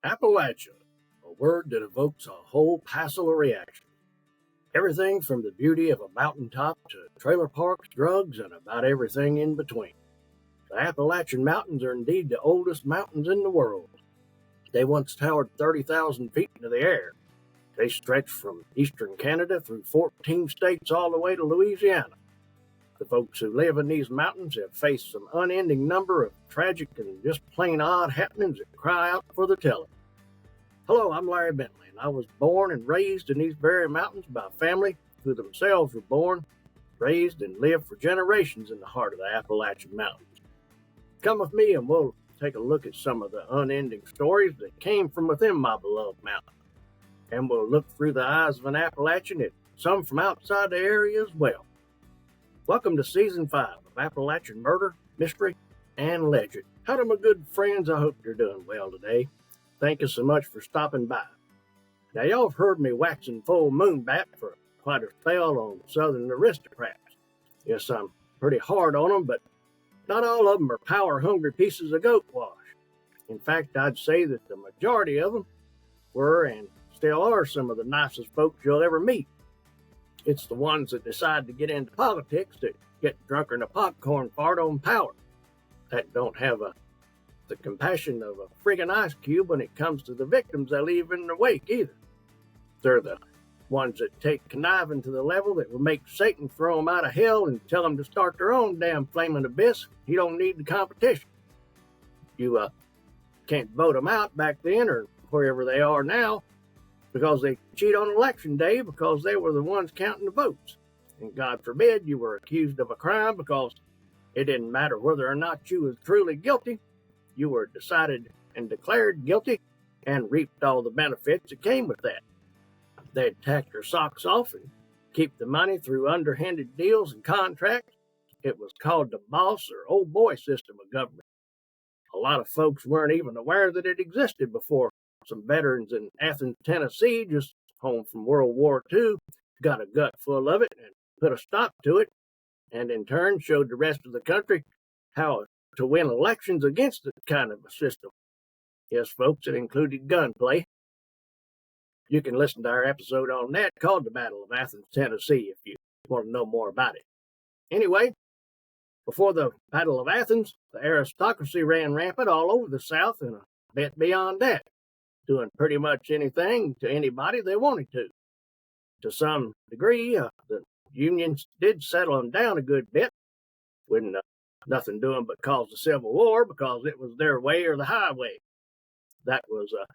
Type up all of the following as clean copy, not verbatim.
Appalachia, a word that evokes a whole passel of reaction. Everything from the beauty of a mountaintop to trailer parks, drugs, and about everything in between. The Appalachian Mountains are indeed the oldest mountains in the world. They once towered 30,000 feet into the air. They stretch from eastern Canada through 14 states all the way to Louisiana. The folks who live in these mountains have faced some unending number of tragic and just plain odd happenings that cry out for the telling. Hello, I'm Larry Bentley, and I was born and raised in these very mountains by a family who themselves were born, raised, and lived for generations in the heart of the Appalachian Mountains. Come with me and we'll take a look at some of the unending stories that came from within my beloved mountain. And we'll look through the eyes of an Appalachian at some from outside the area as well. Welcome to Season 5 of Appalachian Murder, Mystery, and Legend. Howdy, my good friends. I hope you're doing well today. Thank you so much for stopping by. Now, y'all have heard me waxing full moon back for quite a spell on Southern aristocrats. Yes, I'm pretty hard on them, but not all of them are power-hungry pieces of goat wash. In fact, I'd say that the majority of them were and still are some of the nicest folks you'll ever meet. It's the ones that decide to get into politics that get drunker than a popcorn fart on power, that don't have the compassion of a friggin' ice cube when it comes to the victims they leave in their wake either. They're the ones that take conniving to the level that will make Satan throw them out of hell and tell them to start their own damn flaming abyss. He don't need the competition. You can't vote them out back then or wherever they are now because they cheat on election day because they were the ones counting the votes. And God forbid you were accused of a crime because it didn't matter whether or not you was truly guilty. You were decided and declared guilty and reaped all the benefits that came with that. They'd tack your socks off and keep the money through underhanded deals and contracts. It was called the boss or old boy system of government. A lot of folks weren't even aware that it existed before some veterans in Athens, Tennessee, just home from World War II, got a gut full of it and put a stop to it, and in turn showed the rest of the country how to win elections against that kind of a system. Yes, folks, it included gunplay. You can listen to our episode on that called The Battle of Athens, Tennessee, if you want to know more about it. Anyway, before the Battle of Athens, the aristocracy ran rampant all over the South and a bit beyond that, doing pretty much anything to anybody they wanted to. To some degree, the Unions did settle them down a good bit when nothing doing but cause the Civil War because it was their way or the highway. That was a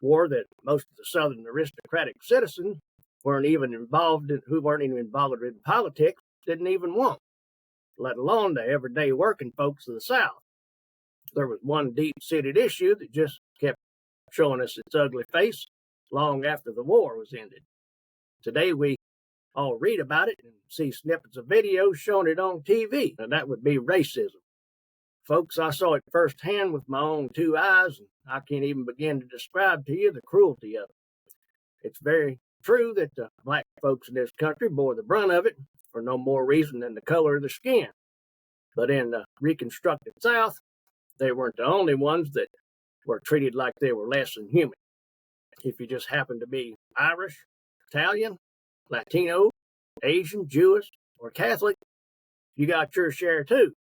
war that most of the Southern aristocratic citizens who weren't even involved in politics didn't even want, let alone the everyday working folks of the South. There was one deep-seated issue that just kept showing us its ugly face long after the war was ended. Today we all read about it and see snippets of videos showing it on TV, and that would be racism. Folks, I saw it firsthand with my own two eyes, and I can't even begin to describe to you the cruelty of it. It's very true that the black folks in this country bore the brunt of it for no more reason than the color of their skin. But in the Reconstructed South, they weren't the only ones that were treated like they were less than human. If you just happened to be Irish, Italian, Latino, Asian, Jewish, or Catholic, you got your share too.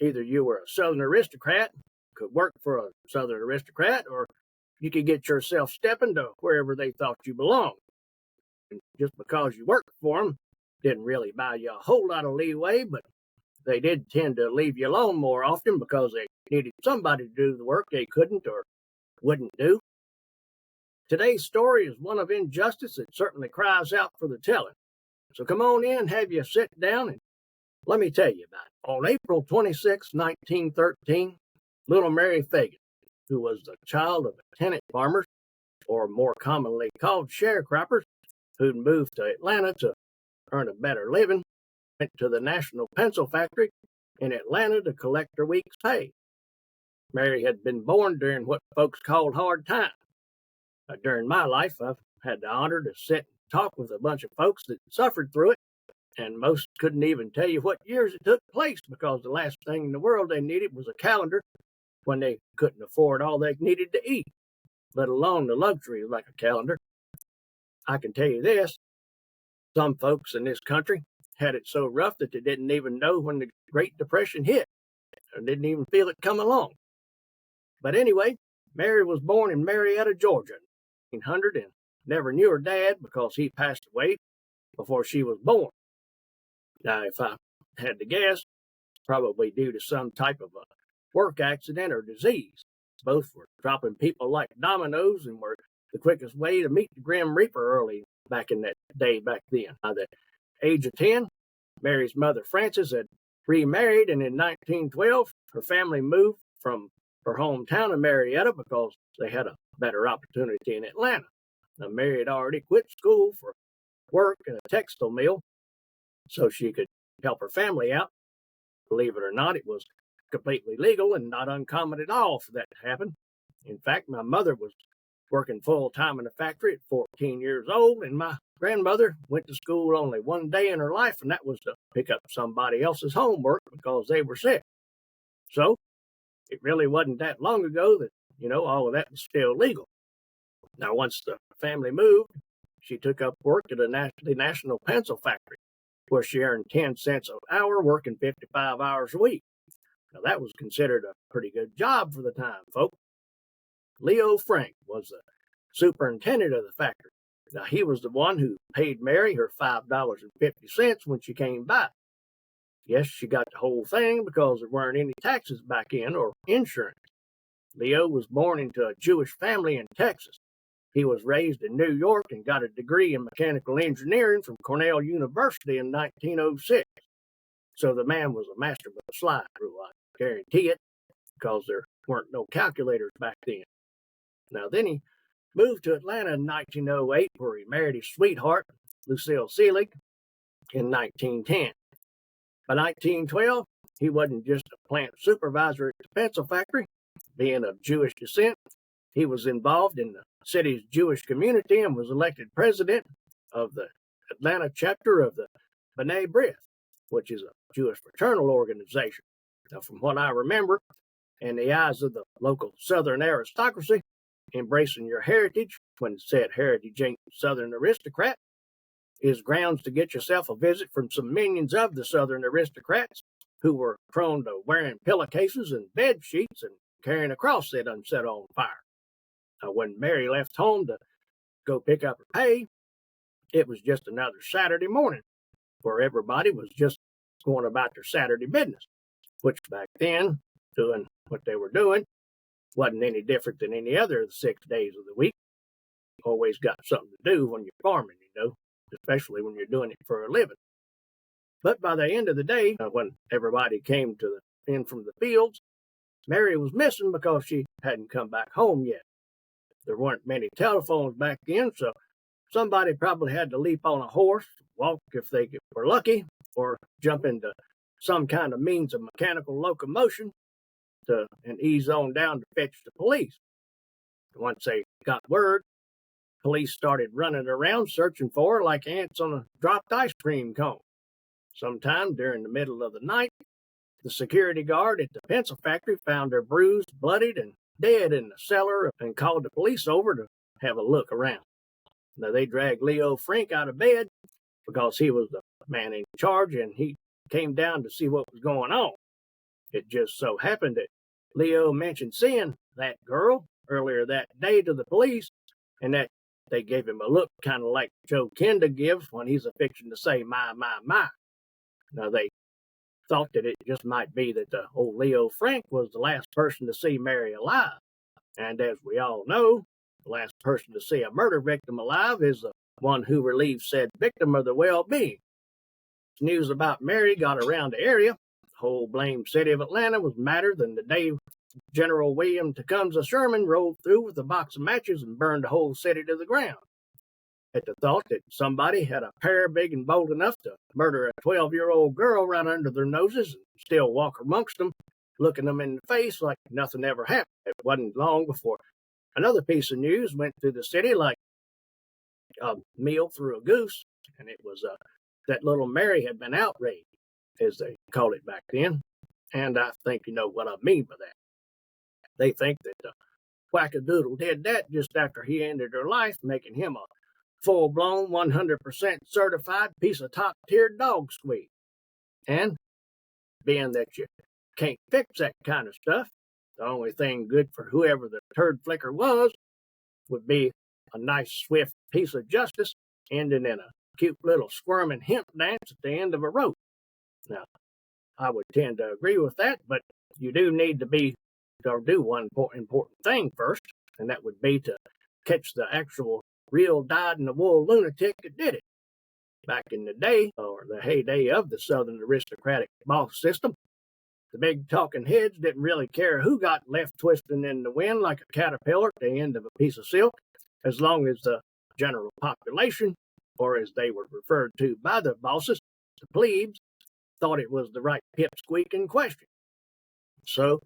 Either you were a Southern aristocrat, could work for a Southern aristocrat, or you could get yourself stepping to wherever they thought you belonged. And just because you worked for them didn't really buy you a whole lot of leeway, but they did tend to leave you alone more often because they needed somebody to do the work they couldn't or wouldn't do. Today's story is one of injustice that certainly cries out for the telling. So come on in, have you sit down, and let me tell you about it. On April 26, 1913, little Mary Fagan, who was the child of tenant farmers, or more commonly called sharecroppers, who'd moved to Atlanta to earn a better living, went to the National Pencil Factory in Atlanta to collect her week's pay. Mary had been born during what folks called hard times. During my life, I've had the honor to sit and talk with a bunch of folks that suffered through it, and most couldn't even tell you what years it took place because the last thing in the world they needed was a calendar when they couldn't afford all they needed to eat. let alone the luxury like a calendar. I can tell you this, some folks in this country had it so rough that they didn't even know when the Great Depression hit, or didn't even feel it come along. But anyway, Mary was born in Marietta, Georgia, in 1800, and never knew her dad because he passed away before she was born. Now, if I had to guess, probably due to some type of a work accident or disease. Both were dropping people like dominoes and were the quickest way to meet the Grim Reaper early back in that day back then. By the age of 10, Mary's mother Frances had remarried, and in 1912, her family moved from her hometown of Marietta because they had a better opportunity in Atlanta. Now, Mary had already quit school for work in a textile mill so she could help her family out. Believe it or not, it was completely legal and not uncommon at all for that to happen. In fact, my mother was working full-time in a factory at 14 years old, and my grandmother went to school only one day in her life, and that was to pick up somebody else's homework because they were sick. So it really wasn't that long ago that, all of that was still legal. Now, once the family moved, she took up work at the National Pencil Factory, where she earned 10 cents an hour, working 55 hours a week. Now, that was considered a pretty good job for the time, folks. Leo Frank was the superintendent of the factory. Now, he was the one who paid Mary her $5.50 when she came by. Yes, she got the whole thing because there weren't any taxes back in or insurance. Leo was born into a Jewish family in Texas. He was raised in New York and got a degree in mechanical engineering from Cornell University in 1906. So the man was a master with a slide rule, I guarantee it, because there weren't no calculators back then. Now, then he moved to Atlanta in 1908, where he married his sweetheart, Lucille Seelig, in 1910. By 1912, he wasn't just a plant supervisor at the pencil factory. Being of Jewish descent, he was involved in the city's Jewish community and was elected president of the Atlanta chapter of the B'nai B'rith, which is a Jewish fraternal organization. Now, from what I remember, in the eyes of the local Southern aristocracy, embracing your heritage, when said heritage ain't Southern aristocrat, is grounds to get yourself a visit from some minions of the Southern aristocrats who were prone to wearing pillowcases and bed sheets and carrying a cross they done set on fire. Now, when Mary left home to go pick up her pay, it was just another Saturday morning where everybody was just going about their Saturday business, which back then, doing what they were doing, wasn't any different than any other of the 6 days of the week. Always got something to do when you're farming, especially when you're doing it for a living. But by the end of the day, when everybody came in from the fields, Mary was missing because she hadn't come back home yet. There weren't many telephones back then, so somebody probably had to leap on a horse, walk if they were lucky, or jump into some kind of means of mechanical locomotion and ease on down to fetch the police. Once they got word, police started running around searching for her like ants on a dropped ice cream cone. Sometime during the middle of the night, the security guard at the pencil factory found her bruised, bloodied, and dead in the cellar and called the police over to have a look around. Now, they dragged Leo Frank out of bed because he was the man in charge, and he came down to see what was going on. It just so happened that Leo mentioned seeing that girl earlier that day to the police, and that they gave him a look kind of like Joe Kenda gives when he's a fiction to say, my, my, my. Now, they thought that it just might be that the old Leo Frank was the last person to see Mary alive. And as we all know, the last person to see a murder victim alive is the one who relieves said victim of the well-being. News about Mary got around the area. The whole blamed city of Atlanta was madder than the day General William Tecumseh Sherman rolled through with a box of matches and burned the whole city to the ground. At the thought that somebody had a pair big and bold enough to murder a 12-year-old girl right under their noses and still walk amongst them, looking them in the face like nothing ever happened. It wasn't long before another piece of news went through the city like a meal through a goose, and it was that little Mary had been outraged, as they called it back then. And I think you know what I mean by that. They think that wackadoodle did that just after he ended her life, making him a full-blown, 100% certified piece of top-tier dog squeak. And being that you can't fix that kind of stuff, the only thing good for whoever the turd flicker was would be a nice, swift piece of justice ending in a cute little squirming hemp dance at the end of a rope. Now, I would tend to agree with that, but you do need to do one important thing first, and that would be to catch the actual real dyed-in-the-wool lunatic that did it. Back in the day, or the heyday of the Southern aristocratic boss system, the big talking heads didn't really care who got left twisting in the wind like a caterpillar at the end of a piece of silk, as long as the general population, or as they were referred to by the bosses, the plebes, thought it was the right pipsqueak in question. So,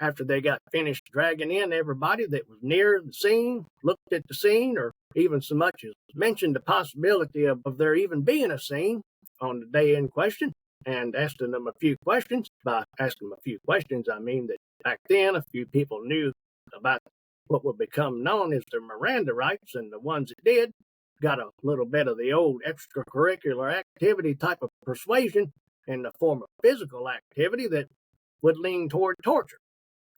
after they got finished dragging in everybody that was near the scene, looked at the scene, or even so much as mentioned the possibility of there even being a scene on the day in question, and asking them a few questions. By asking them a few questions, I mean that back then a few people knew about what would become known as their Miranda rights, and the ones that did got a little bit of the old extracurricular activity type of persuasion in the form of physical activity that would lean toward torture.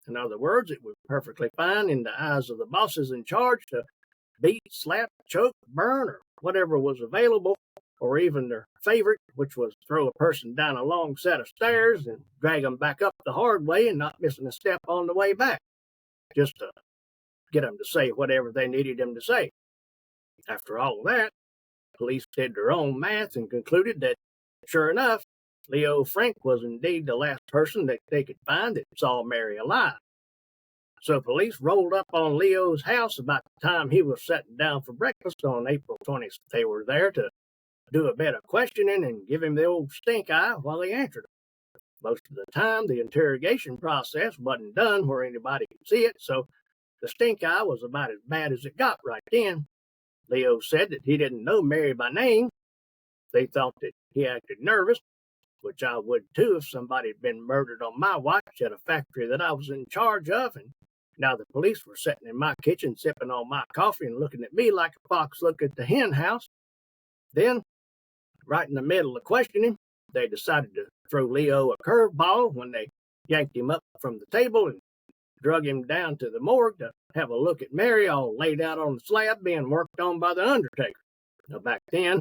In other words, it was perfectly fine in the eyes of the bosses in charge to beat, slap, choke, burn, or whatever was available, or even their favorite, which was throw a person down a long set of stairs and drag them back up the hard way and not missing a step on the way back, just to get them to say whatever they needed them to say. After all of that, police did their own math and concluded that, sure enough, Leo Frank was indeed the last person that they could find that saw Mary alive. So police rolled up on Leo's house about the time he was sitting down for breakfast on April 20th. They were there to do a bit of questioning and give him the old stink eye while he answered them. Most of the time, the interrogation process wasn't done where anybody could see it, so the stink eye was about as bad as it got right then. Leo said that he didn't know Mary by name. They thought that he acted nervous, which I would too if somebody had been murdered on my watch at a factory that I was in charge of, and now the police were sitting in my kitchen sipping on my coffee and looking at me like a fox looked at the hen house. Then, right in the middle of questioning, they decided to throw Leo a curveball when they yanked him up from the table and drug him down to the morgue to have a look at Mary all laid out on the slab being worked on by the undertaker. Now, back then,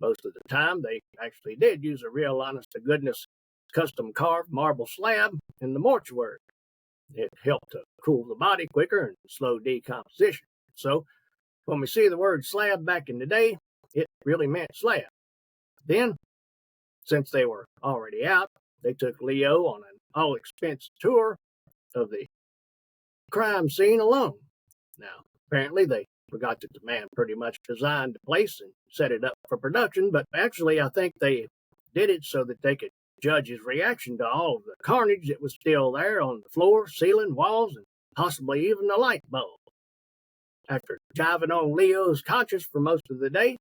most of the time, they actually did use a real honest-to-goodness custom-carved marble slab in the mortuary. It helped to cool the body quicker and slow decomposition. So, when we see the word slab back in the day, it really meant slab. Then, since they were already out, they took Leo on an all-expense tour of the crime scene alone. Now, apparently they forgot that the man pretty much designed the place and set it up for production, but actually I think they did it so that they could judge his reaction to all of the carnage that was still there on the floor, ceiling, walls, and possibly even the light bulb. After jiving on Leo's conscience for most of the day,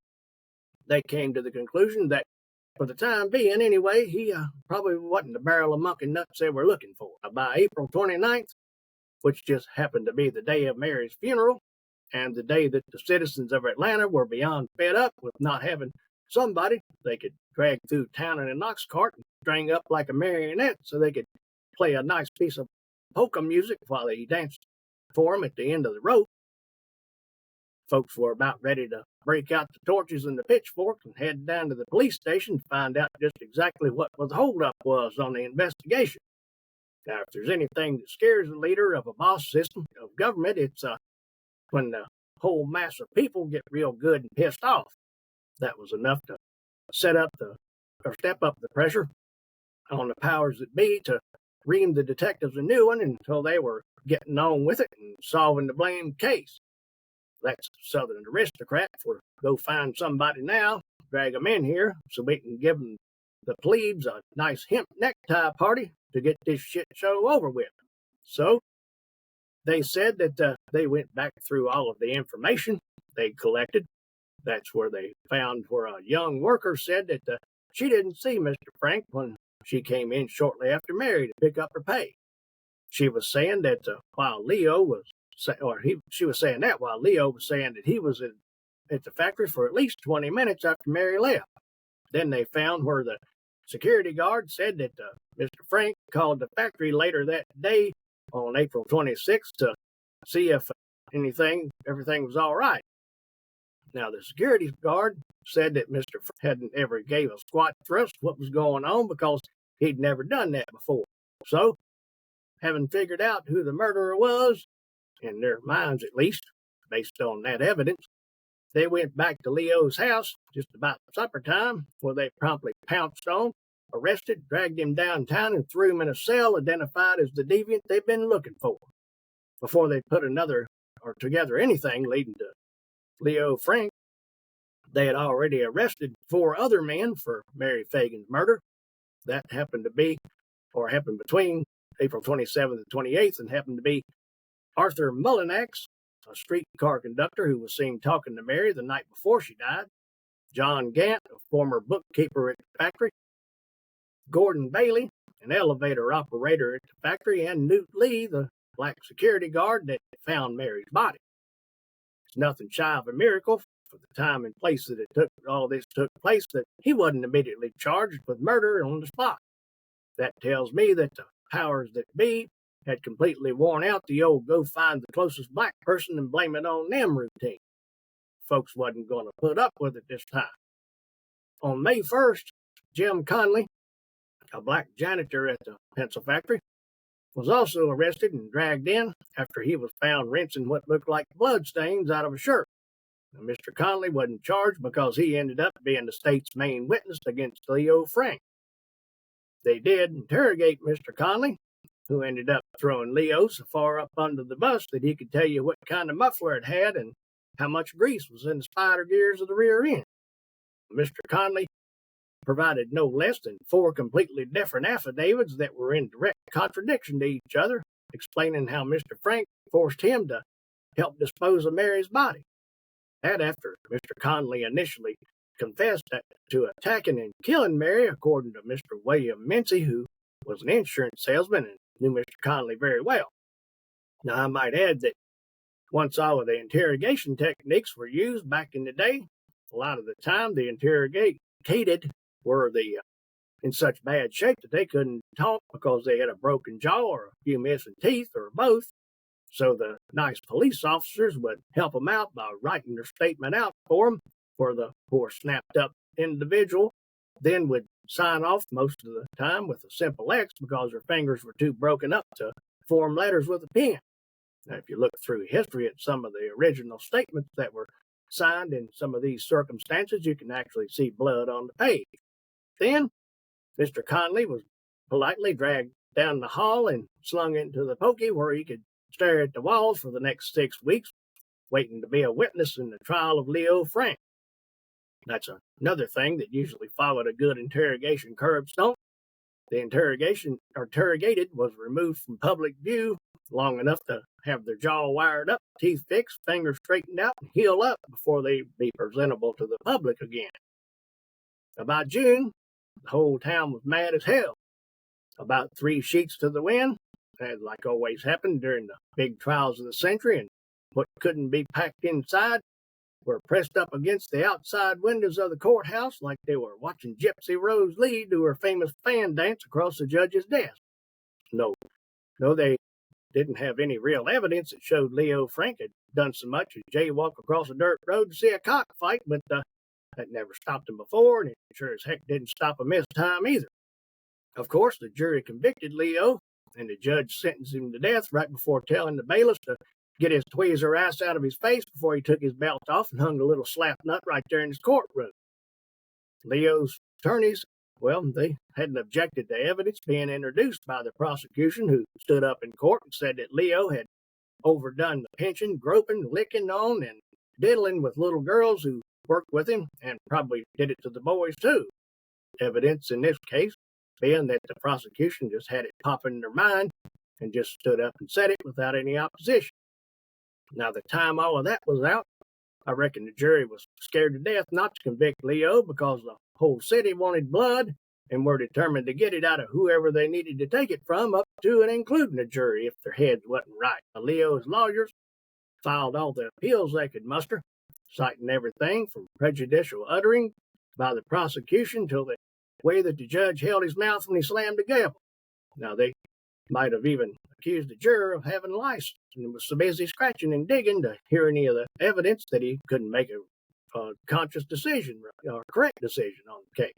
they came to the conclusion that, for the time being anyway, he probably wasn't the barrel of monkey nuts they were looking for. By April 29th, which just happened to be the day of Mary's funeral, and the day that the citizens of Atlanta were beyond fed up with not having somebody they could drag through town in an ox cart and string up like a marionette so they could play a nice piece of polka music while they danced for him at the end of the rope. Folks were about ready to break out the torches and the pitchforks and head down to the police station to find out just exactly what the holdup was on the investigation. Now, if there's anything that scares the leader of a boss system of government, it's when the whole mass of people get real good and pissed off. That was enough to step up the pressure on the powers that be to ream the detectives a new one until they were getting on with it and solving the blamed case. That's Southern aristocrat for go find somebody now, drag them in here so we can give them the plebes a nice hemp necktie party to get this shit show over with. So they said that they went back through all of the information they collected. That's where they found where a young worker said that she didn't see Mr. Frank when she came in shortly after Mary to pick up her pay. She was saying that while Leo was she was saying that while Leo was saying that he was at the factory for at least 20 minutes after Mary left. Then they found where the security guard said that Mr. Frank called the factory later that day on April 26th to see if everything was all right. Now, the security guard said that Mr. Frank hadn't ever gave a squat thrust what was going on because he'd never done that before. So, having figured out who the murderer was, in their minds at least, based on that evidence, they went back to Leo's house just about supper time, where they promptly pounced on, arrested, dragged him downtown, and threw him in a cell identified as the deviant they've been looking for. Before they put together anything leading to Leo Frank, they had already arrested 4 other men for Mary Fagan's murder. That happened between April 27th and 28th, and happened to be Arthur Mullinax, a streetcar conductor who was seen talking to Mary the night before she died, John Gant, a former bookkeeper at the factory, Gordon Bailey, an elevator operator at the factory, and Newt Lee, the black security guard that found Mary's body. It's nothing shy of a miracle for the time and place that all this took place that he wasn't immediately charged with murder on the spot. That tells me that the powers that be had completely worn out the old go find the closest black person and blame it on them routine. Folks wasn't going to put up with it this time. On May 1st, Jim Conley, a black janitor at the pencil factory, was also arrested and dragged in after he was found rinsing what looked like bloodstains out of a shirt. Now, Mr. Conley wasn't charged because he ended up being the state's main witness against Leo Frank. They did interrogate Mr. Conley, who ended up throwing Leo so far up under the bus that he could tell you what kind of muffler it had and how much grease was in the spider gears of the rear end. Mr. Conley provided no less than 4 completely different affidavits that were in direct contradiction to each other, explaining how Mr. Frank forced him to help dispose of Mary's body. That after Mr. Conley initially confessed to attacking and killing Mary, according to Mr. William Mincy, who was an insurance salesman and knew Mr. Conley very well. Now, I might add that once all of the interrogation techniques were used back in the day, a lot of the time the interrogated were in such bad shape that they couldn't talk because they had a broken jaw or a few missing teeth or both. So the nice police officers would help them out by writing their statement out for them, where the poor snapped-up individual then would sign off most of the time with a simple X because their fingers were too broken up to form letters with a pen. Now, if you look through history at some of the original statements that were signed in some of these circumstances, you can actually see blood on the page. Then, Mr. Conley was politely dragged down the hall and slung into the pokey where he could stare at the walls for the next 6 weeks, waiting to be a witness in the trial of Leo Frank. That's another thing that usually followed a good interrogation curbstone. The interrogated was removed from public view long enough to have their jaw wired up, teeth fixed, fingers straightened out, and heal up before they'd be presentable to the public again. About June, the whole town was mad as hell. About 3 sheets to the wind, as like always happened during the big trials of the century, and what couldn't be packed inside were pressed up against the outside windows of the courthouse like they were watching Gypsy Rose Lee do her famous fan dance across the judge's desk. No, they didn't have any real evidence that showed Leo Frank had done so much as jaywalk across a dirt road to see a cockfight, but that never stopped him before, and it sure as heck didn't stop him this time either. Of course, the jury convicted Leo, and the judge sentenced him to death right before telling the bailiffs to get his tweezer ass out of his face before he took his belt off and hung a little slap nut right there in his courtroom. Leo's attorneys, well, they hadn't objected to evidence being introduced by the prosecution, who stood up in court and said that Leo had overdone the pinching, groping, licking on, and diddling with little girls who worked with him, and probably did it to the boys too. Evidence in this case being that the prosecution just had it pop in their mind and just stood up and said it without any opposition. Now, the time all of that was out, I reckon the jury was scared to death not to convict Leo because the whole city wanted blood and were determined to get it out of whoever they needed to take it from, up to and including the jury if their heads wasn't right. Leo's lawyers filed all the appeals they could muster, citing everything from prejudicial uttering by the prosecution till the way that the judge held his mouth when he slammed the gavel. Now, they might have even accused the juror of having lice and was so busy scratching and digging to hear any of the evidence that he couldn't make a conscious decision or correct decision on the case.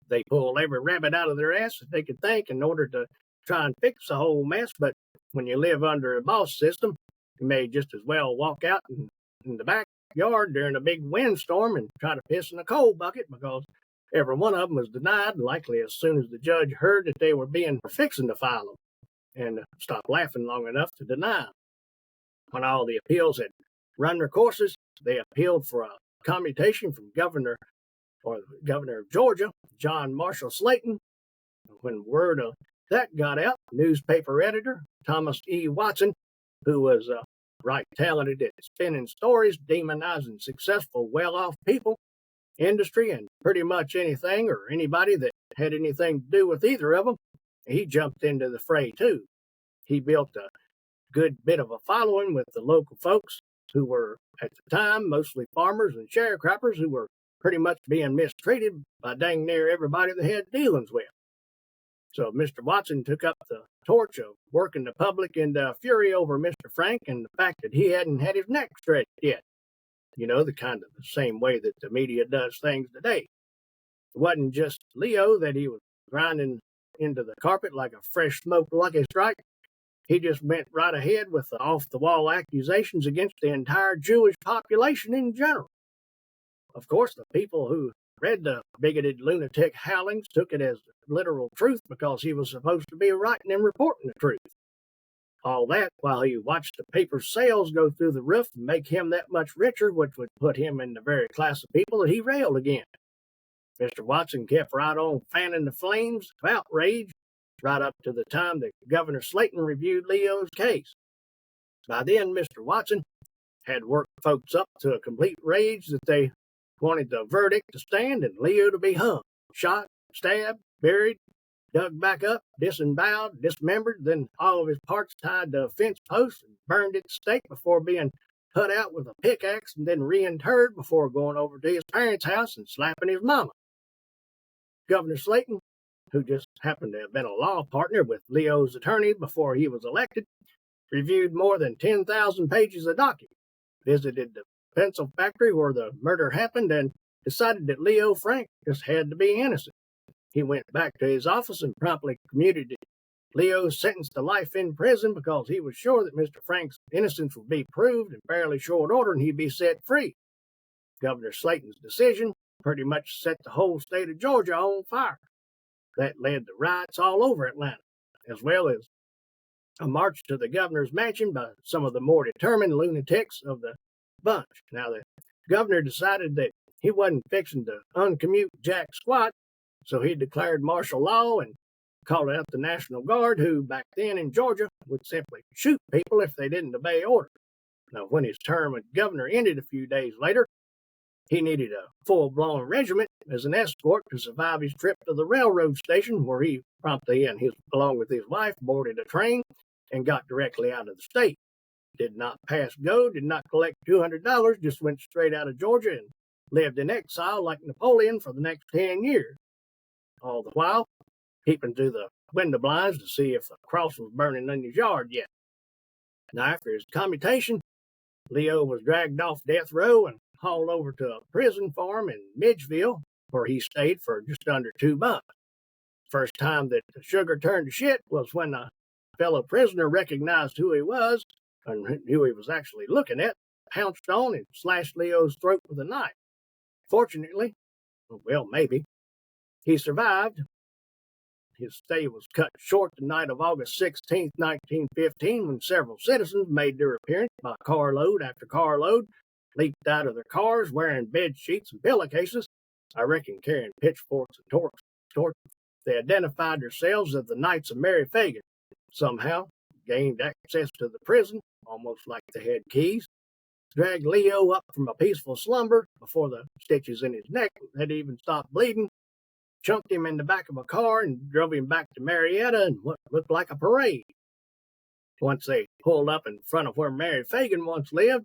They pulled every rabbit out of their ass that they could think in order to try and fix the whole mess, but when you live under a boss system, you may just as well walk out in the backyard during a big windstorm and try to piss in a coal bucket, because every one of them was denied, likely as soon as the judge heard that they were being fixing to file them, and stopped laughing long enough to deny them. When all the appeals had run their courses, they appealed for a commutation from Governor of Georgia, John Marshall Slayton. When word of that got out, newspaper editor Thomas E. Watson, who was right talented at spinning stories, demonizing successful, well-off people, industry, and pretty much anything or anybody that had anything to do with either of them, he jumped into the fray too. He built a good bit of a following with the local folks who were, at the time, mostly farmers and sharecroppers who were pretty much being mistreated by dang near everybody they had dealings with. So Mr. Watson took up the torch of working the public into fury over Mr. Frank and the fact that he hadn't had his neck stretched yet. You know, the kind of the same way that the media does things today. It wasn't just Leo that he was grinding into the carpet like a fresh smoked Lucky Strike. He just went right ahead with the off-the-wall accusations against the entire Jewish population in general. Of course, the people who read the bigoted lunatic howlings took it as literal truth because he was supposed to be writing and reporting the truth. All that while he watched the paper's sales go through the roof and make him that much richer, which would put him in the very class of people that he railed against. Mr. Watson kept right on fanning the flames of outrage right up to the time that Governor Slayton reviewed Leo's case. By then, Mr. Watson had worked folks up to a complete rage that they wanted the verdict to stand and Leo to be hung, shot, stabbed, buried, dug back up, disemboweled, dismembered, then all of his parts tied to a fence post and burned at the stake before being cut out with a pickaxe and then reinterred before going over to his parents' house and slapping his mama. Governor Slayton, who just happened to have been a law partner with Leo's attorney before he was elected, reviewed more than 10,000 pages of documents, visited the pencil factory where the murder happened, and decided that Leo Frank just had to be innocent. He went back to his office and promptly commuted Leo's sentence to life in prison because he was sure that Mr. Frank's innocence would be proved in fairly short order and he'd be set free. Governor Slayton's decision pretty much set the whole state of Georgia on fire. That led to riots all over Atlanta, as well as a march to the governor's mansion by some of the more determined lunatics of the bunch. Now, the governor decided that he wasn't fixing to uncommute jack squat, so he declared martial law and called out the National Guard, who back then in Georgia would simply shoot people if they didn't obey orders. Now, when his term as governor ended a few days later, he needed a full-blown regiment as an escort to survive his trip to the railroad station, where he promptly along with his wife, boarded a train and got directly out of the state. Did not pass go, did not collect $200, just went straight out of Georgia and lived in exile like Napoleon for the next 10 years. All the while, peeping through the window blinds to see if the cross was burning in his yard yet. Now, after his commutation, Leo was dragged off death row and hauled over to a prison farm in Midgeville, where he stayed for just under 2 months. First time that the sugar turned to shit was when a fellow prisoner recognized who he was and who he was actually looking at, pounced on and slashed Leo's throat with a knife. Fortunately, well, maybe, he survived. His stay was cut short the night of August 16, 1915, when several citizens made their appearance by carload after carload, leaped out of their cars wearing bed sheets and pillowcases, I reckon carrying pitchforks and torches. They identified themselves as the Knights of Mary Fagan. Somehow gained access to the prison, almost like they had keys, dragged Leo up from a peaceful slumber before the stitches in his neck had even stopped bleeding, chunked him in the back of a car and drove him back to Marietta in what looked like a parade. Once they pulled up in front of where Mary Fagan once lived,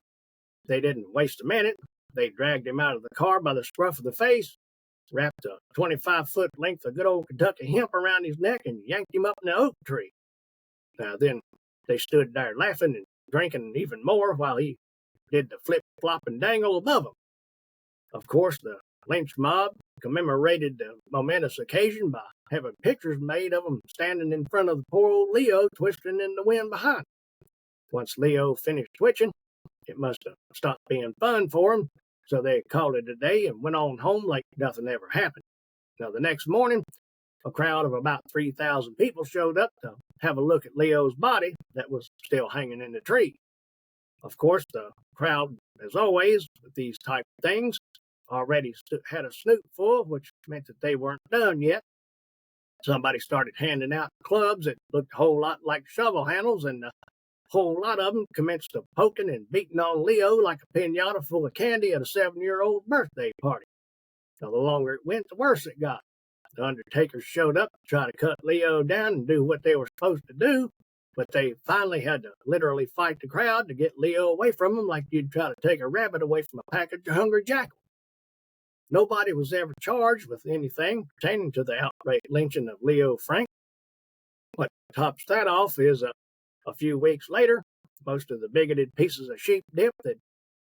they didn't waste a minute. They dragged him out of the car by the scruff of the face, wrapped a 25-foot length of good old Kentucky hemp around his neck, and yanked him up in the oak tree. Now then, they stood there laughing and drinking even more while he did the flip, flop, and dangle above them. Of course, the lynch mob commemorated the momentous occasion by having pictures made of him standing in front of the poor old Leo twisting in the wind behind. Once Leo finished twitching, it must have stopped being fun for him, so they called it a day and went on home like nothing ever happened. Now, the next morning, a crowd of about 3,000 people showed up to have a look at Leo's body that was still hanging in the tree. Of course, the crowd, as always, with these type of things, already had a snoot full, which meant that they weren't done yet. Somebody started handing out clubs that looked a whole lot like shovel handles, and a whole lot of them commenced poking and beating on Leo like a pinata full of candy at a 7-year-old birthday party. Now, the longer it went, the worse it got. The undertakers showed up to try to cut Leo down and do what they were supposed to do, but they finally had to literally fight the crowd to get Leo away from them like you'd try to take a rabbit away from a pack of hungry jackals. Nobody was ever charged with anything pertaining to the outright lynching of Leo Frank. What tops that off is a few weeks later, most of the bigoted pieces of sheep dip that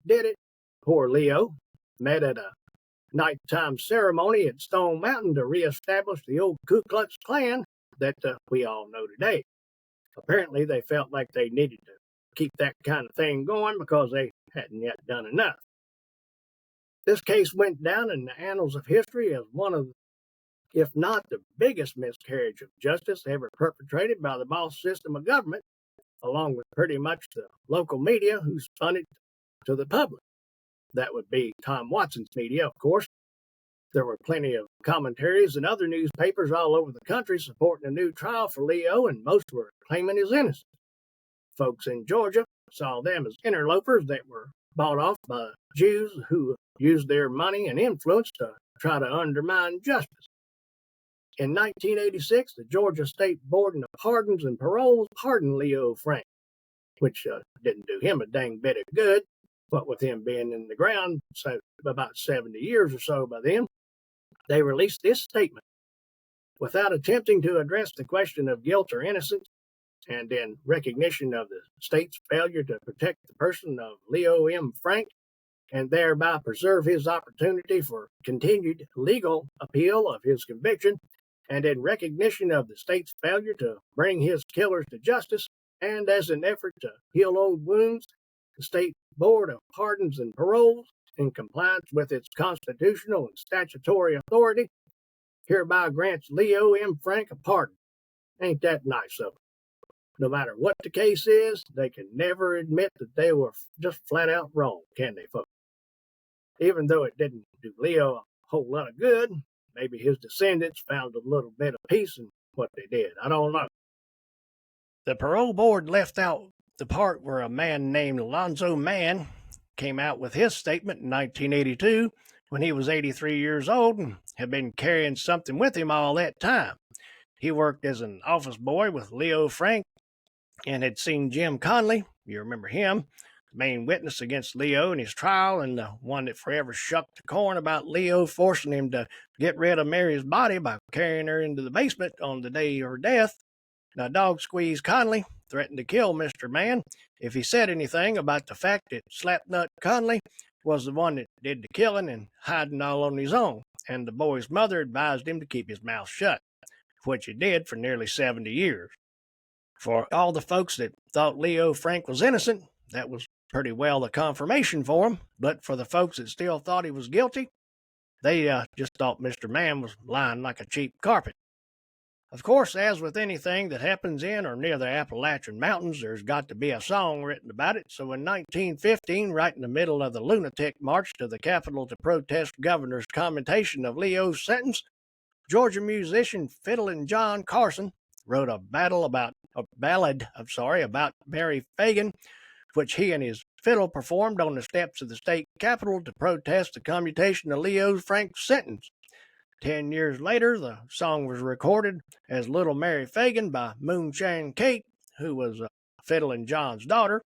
did it, poor Leo, met at a nighttime ceremony at Stone Mountain to reestablish the old Ku Klux Klan that we all know today. Apparently, they felt like they needed to keep that kind of thing going because they hadn't yet done enough. This case went down in the annals of history as one of, if not the biggest miscarriage of justice ever perpetrated by the boss system of government, along with pretty much the local media who spun it to the public. That would be Tom Watson's media, of course. There were plenty of commentaries and other newspapers all over the country supporting a new trial for Leo, and most were claiming his innocence. Folks in Georgia saw them as interlopers that were bought off by Jews who used their money and influence to try to undermine justice. In 1986, the Georgia State Board of Pardons and Paroles pardoned Leo Frank, which didn't do him a dang bit of good, what with him being in the ground about 70 years or so by then. They released this statement. Without attempting to address the question of guilt or innocence, and in recognition of the state's failure to protect the person of Leo M. Frank, and thereby preserve his opportunity for continued legal appeal of his conviction, and in recognition of the state's failure to bring his killers to justice, and as an effort to heal old wounds, the State Board of Pardons and Paroles, in compliance with its constitutional and statutory authority, hereby grants Leo M. Frank a pardon. Ain't that nice of them? No matter what the case is, they can never admit that they were just flat out wrong, can they, folks? Even though it didn't do Leo a whole lot of good, maybe his descendants found a little bit of peace in what they did. I don't know. The parole board left out the part where a man named Alonzo Mann came out with his statement in 1982 when he was 83 years old and had been carrying something with him all that time. He worked as an office boy with Leo Frank and had seen Jim Conley, you remember him, the main witness against Leo in his trial and the one that forever shucked the corn about Leo forcing him to get rid of Mary's body by carrying her into the basement on the day of her death. Now, Dog Squeeze Conley threatened to kill Mr. Mann if he said anything about the fact that Slapnut Conley was the one that did the killing and hiding all on his own, and the boy's mother advised him to keep his mouth shut, which he did for nearly 70 years. For all the folks that thought Leo Frank was innocent, that was pretty well the confirmation for him, but for the folks that still thought he was guilty, they just thought Mr. Mann was lying like a cheap carpet. Of course, as with anything that happens in or near the Appalachian Mountains, there's got to be a song written about it. So in 1915, right in the middle of the lunatic march to the Capitol to protest governor's commutation of Leo's sentence, Georgia musician Fiddlin' John Carson wrote a ballad about Mary Fagan, which he and his fiddle performed on the steps of the state capitol to protest the commutation of Leo Frank's sentence. 10 years later, the song was recorded as Little Mary Fagan by Moonshine Kate, who was Fiddlin' John's daughter,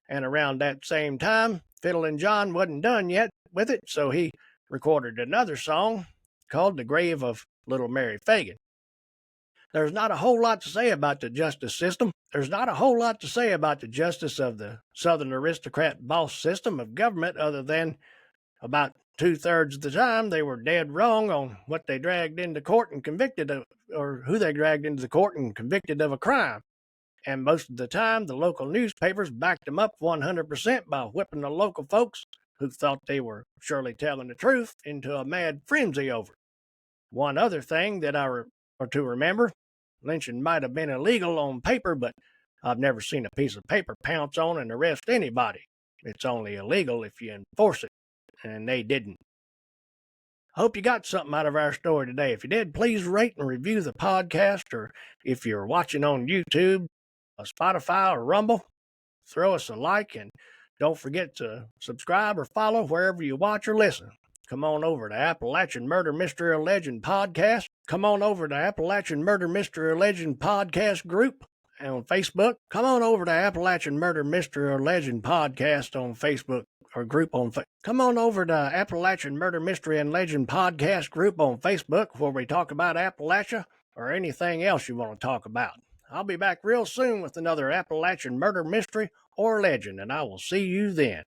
and around that same time, Fiddlin' John wasn't done yet with it, so he recorded another song called The Grave of Little Mary Fagin. There's not a whole lot to say about the justice system. There's not a whole lot to say about the justice of the Southern aristocrat boss system of government other than about 2/3 of the time they were dead wrong on what they dragged into court and convicted of, or who they dragged into the court and convicted of a crime. And most of the time, the local newspapers backed them up 100% by whipping the local folks who thought they were surely telling the truth into a mad frenzy over it. One other thing that are to remember, lynching might have been illegal on paper, but I've never seen a piece of paper pounce on and arrest anybody. It's only illegal if you enforce it, and they didn't. Hope you got something out of our story today. If you did, please rate and review the podcast, or if you're watching on YouTube, Spotify, or Rumble, throw us a like, and don't forget to subscribe or follow wherever you watch or listen. Come on over to Appalachian Murder Mystery or Legend Podcast. Come on over to Appalachian Murder Mystery or Legend Podcast group on Facebook. Come on over to Appalachian Murder Mystery or Legend Podcast on Facebook or group on Facebook. Come on over to Appalachian Murder Mystery and Legend Podcast group on Facebook where we talk about Appalachia or anything else you want to talk about. I'll be back real soon with another Appalachian Murder Mystery or Legend, and I will see you then.